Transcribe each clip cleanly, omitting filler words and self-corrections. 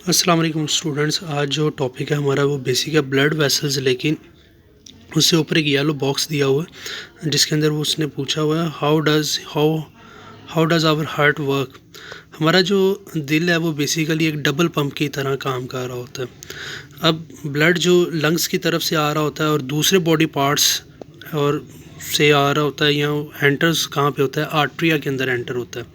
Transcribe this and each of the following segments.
अस्सलाम वालेकुम स्टूडेंट्स। आज जो टॉपिक है हमारा वो बेसिक है ब्लड वेसल्स, लेकिन उससे ऊपर एक येलो बॉक्स दिया हुआ है जिसके अंदर वो उसने पूछा हुआ है how does our heart work. हमारा जो दिल है वो बेसिकली एक डबल पंप की तरह काम कर रहा होता है। अब ब्लड जो लंग्स की तरफ से आ रहा होता है और दूसरे बॉडी पार्ट्स और से आ रहा होता है, यहाँ एंटर्स कहाँ पे होता है, आर्ट्रिया के अंदर एंटर होता है।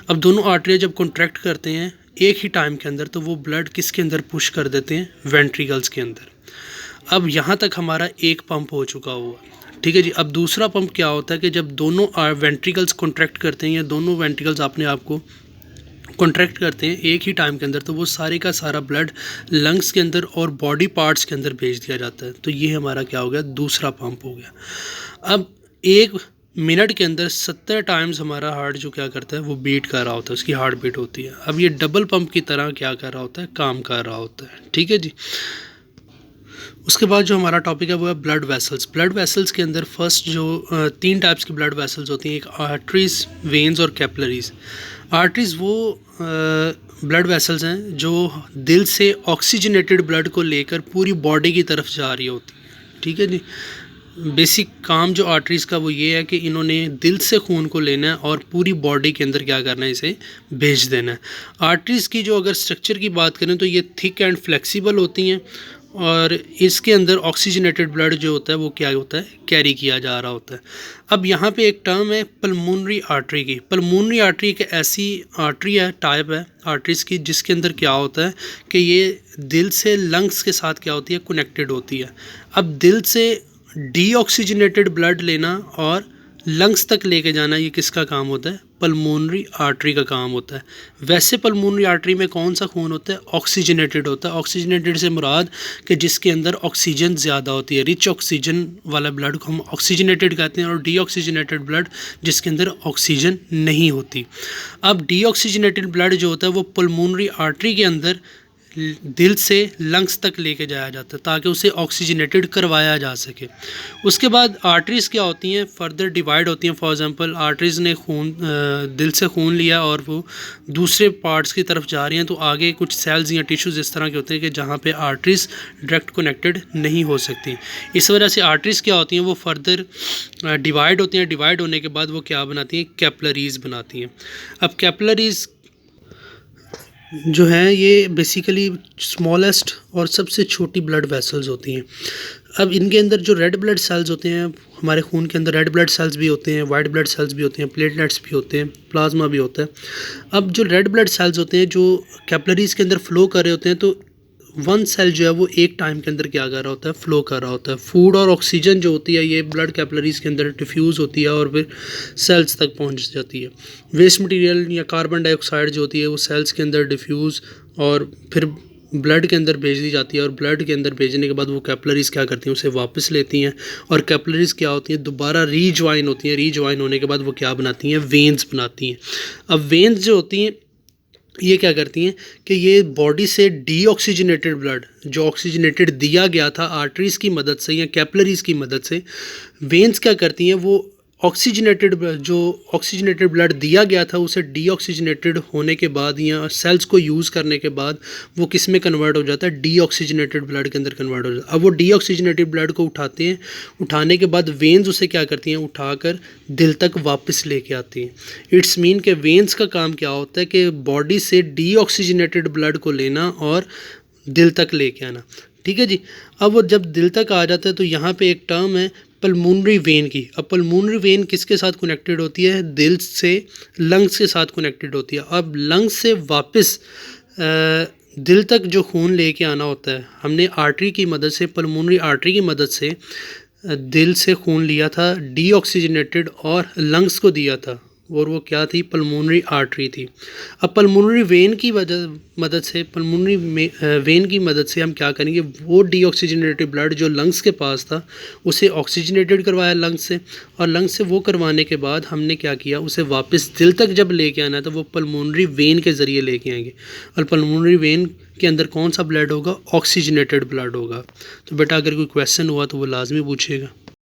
अब दोनों आर्ट्रिया जब कॉन्ट्रैक्ट करते हैं एक ही टाइम के अंदर, तो वो ब्लड किसके अंदर पुश कर देते हैं, वेंट्रिकल्स के अंदर। अब यहाँ तक हमारा एक पंप हो चुका हुआ, ठीक है जी। अब दूसरा पंप क्या होता है कि जब दोनों वेंट्रिकल्स कॉन्ट्रैक्ट करते हैं या दोनों वेंट्रिकल्स अपने आप को कॉन्ट्रैक्ट करते हैं एक ही टाइम के अंदर, तो वो सारे का सारा ब्लड लंग्स के अंदर और बॉडी पार्ट्स के अंदर भेज दिया जाता है। तो ये हमारा क्या हो गया, दूसरा पंप हो गया। अब एक मिनट के अंदर 70 टाइम्स हमारा हार्ट जो क्या करता है वो बीट कर रहा होता है, उसकी हार्ट बीट होती है। अब ये डबल पंप की तरह क्या कर रहा होता है, काम कर रहा होता है, ठीक है जी। उसके बाद जो हमारा टॉपिक है वो है ब्लड वेसल्स। ब्लड वेसल्स के अंदर फर्स्ट जो 3 टाइप्स की ब्लड वेसल्स होती हैं, एक आर्टरीज, वेन्स और कैपिलरीज। आर्टरीज वो ब्लड वेसल्स हैं जो दिल से ऑक्सीजनेटेड ब्लड को लेकर पूरी बॉडी की तरफ जा रही होती है, ठीक है जी। बेसिक काम जो आर्टरीज़ का वो ये है कि इन्होंने दिल से खून को लेना है और पूरी बॉडी के अंदर क्या करना है, इसे भेज देना है। आर्टरीज़ की जो अगर स्ट्रक्चर की बात करें तो ये थिक एंड फ्लेक्सिबल होती हैं और इसके अंदर ऑक्सीजनेटेड ब्लड जो होता है वो क्या होता है, कैरी किया जा रहा होता है। अब यहाँ पे एक टर्म है पल्मोनरी आर्टरी की। पल्मोनरी आर्टरी एक ऐसी आर्टरी है, टाइप है आर्टरीज़ की, जिसके अंदर क्या होता है कि ये दिल से लंग्स के साथ क्या होती है, कनेक्टेड होती है। अब दिल से डीऑक्सीजनेटेड ब्लड लेना और लंग्स तक लेके जाना, ये किसका काम होता है, पल्मोनरी आर्टरी का काम होता है। वैसे पल्मोनरी आर्टरी में कौन सा खून होता है, ऑक्सीजनेटेड होता है। ऑक्सीजनेटेड से मुराद कि जिसके अंदर ऑक्सीजन ज़्यादा होती है, रिच ऑक्सीजन वाला ब्लड को हम ऑक्सीजनेटेड कहते हैं, और डीऑक्सीजनेटेड ब्लड जिसके अंदर ऑक्सीजन नहीं होती। अब डीऑक्सीजनेटेड ब्लड जो होता है वो पल्मोनरी आर्टरी के अंदर दिल से लंग्स तक लेके जाया जाता है ताकि उसे ऑक्सीजनेटेड करवाया जा सके। उसके बाद आर्टरीज़ क्या होती हैं, फर्दर डिवाइड होती हैं। फॉर एग्जांपल आर्टरीज़ ने दिल से खून लिया और वो दूसरे पार्ट्स की तरफ जा रही हैं, तो आगे कुछ सेल्स या टिश्यूज़ इस तरह के होते हैं कि जहाँ पे आर्टरीज़ डायरेक्ट कनेक्टेड नहीं हो सकती। इस वजह से आर्टरीज़ क्या होती हैं, वो फर्दर डिवाइड होती हैं। डिवाइड होने के बाद वो क्या बनाती हैं, कैपिलरीज़ बनाती हैं। अब कैपिलरीज़ जो हैं ये बेसिकली स्मॉलेस्ट और सबसे छोटी ब्लड वेसल्स होती हैं। अब इनके अंदर जो रेड ब्लड सेल्स होते हैं, हमारे खून के अंदर रेड ब्लड सेल्स भी होते हैं, वाइट ब्लड सेल्स भी होते हैं, प्लेटलेट्स भी होते हैं, प्लाज्मा भी होता है। अब जो रेड ब्लड सेल्स होते हैं जो कैपिलरीज़ के अंदर फ्लो कर रहे होते हैं, तो वन सेल जो है वो एक टाइम के अंदर क्या कर रहा होता है, फ्लो कर रहा होता है। फूड और ऑक्सीजन जो होती है ये ब्लड कैपिलरीज़ के अंदर डिफ्यूज़ होती है और फिर सेल्स तक पहुंच जाती है। वेस्ट मटेरियल या कार्बन डाइऑक्साइड जो होती है वो सेल्स के अंदर डिफ्यूज़ और फिर ब्लड के अंदर भेज दी जाती है, और ब्लड के अंदर भेजने के बाद वो कैपिलरीज़ क्या करती हैं, उसे वापस लेती हैं। और कैपिलरीज़ क्या होती हैं, दोबारा रीजॉइन होती हैं। रीजॉइन होने के बाद वो क्या बनाती हैं, वेन्स बनाती हैं। अब वेन्स जो होती हैं ये क्या करती हैं कि ये बॉडी से डीऑक्सीजनेटेड ब्लड जो ऑक्सीजनेटेड दिया गया था आर्टरीज़ की मदद से या कैपिलरीज़ की मदद से, वेन्स क्या करती हैं, वो ऑक्सीजनेटेड जो ऑक्सीजनेटेड ब्लड दिया गया था उसे डीऑक्सीजनेटेड होने के बाद या सेल्स को यूज़ करने के बाद वो किस में कन्वर्ट हो जाता है, डीऑक्सीजनेटेड ब्लड के अंदर कन्वर्ट हो जाता है। अब वो डीऑक्सीजनेटेड ब्लड को उठाते हैं, उठाने के बाद वेन्स उसे क्या करती हैं, उठाकर दिल तक वापस लेके आती हैं। इट्स मीन के वेन्स का काम क्या होता है कि बॉडी से डीऑक्सीजनेटेड ब्लड को लेना और दिल तक लेके आना, ठीक है जी। अब वो जब दिल तक आ जाता है तो यहाँ पे एक टर्म है पल्मोनरी वेन की। अब पल्मोनरी वेन किसके साथ कनेक्टेड होती है, दिल से लंग्स के साथ कनेक्टेड होती है। अब लंग्स से वापस दिल तक जो खून लेके आना होता है, हमने आर्टरी की मदद से, पल्मोनरी आर्टरी की मदद से दिल से खून लिया था डीऑक्सीजनेटेड और लंग्स को दिया था, और वो क्या थी, पल्मोनरी आर्टरी थी। अब पल्मोनरी वेन की मदद से, पल्मोनरी वेन की मदद से हम क्या करेंगे, वो डीऑक्सीजनेटेड ब्लड जो लंग्स के पास था उसे ऑक्सीजनेटेड करवाया लंग्स से, और लंग्स से वो करवाने के बाद हमने क्या किया, उसे वापस दिल तक जब लेके आना तो वो पल्मोनरी वेन के ज़रिए लेके आएंगे। और पल्मोनरी वेन के अंदर कौन सा ब्लड होगा, ऑक्सीजनेटेड ब्लड होगा। तो बेटा अगर कोई क्वेश्चन हुआ तो वो लाजमी पूछिएगा।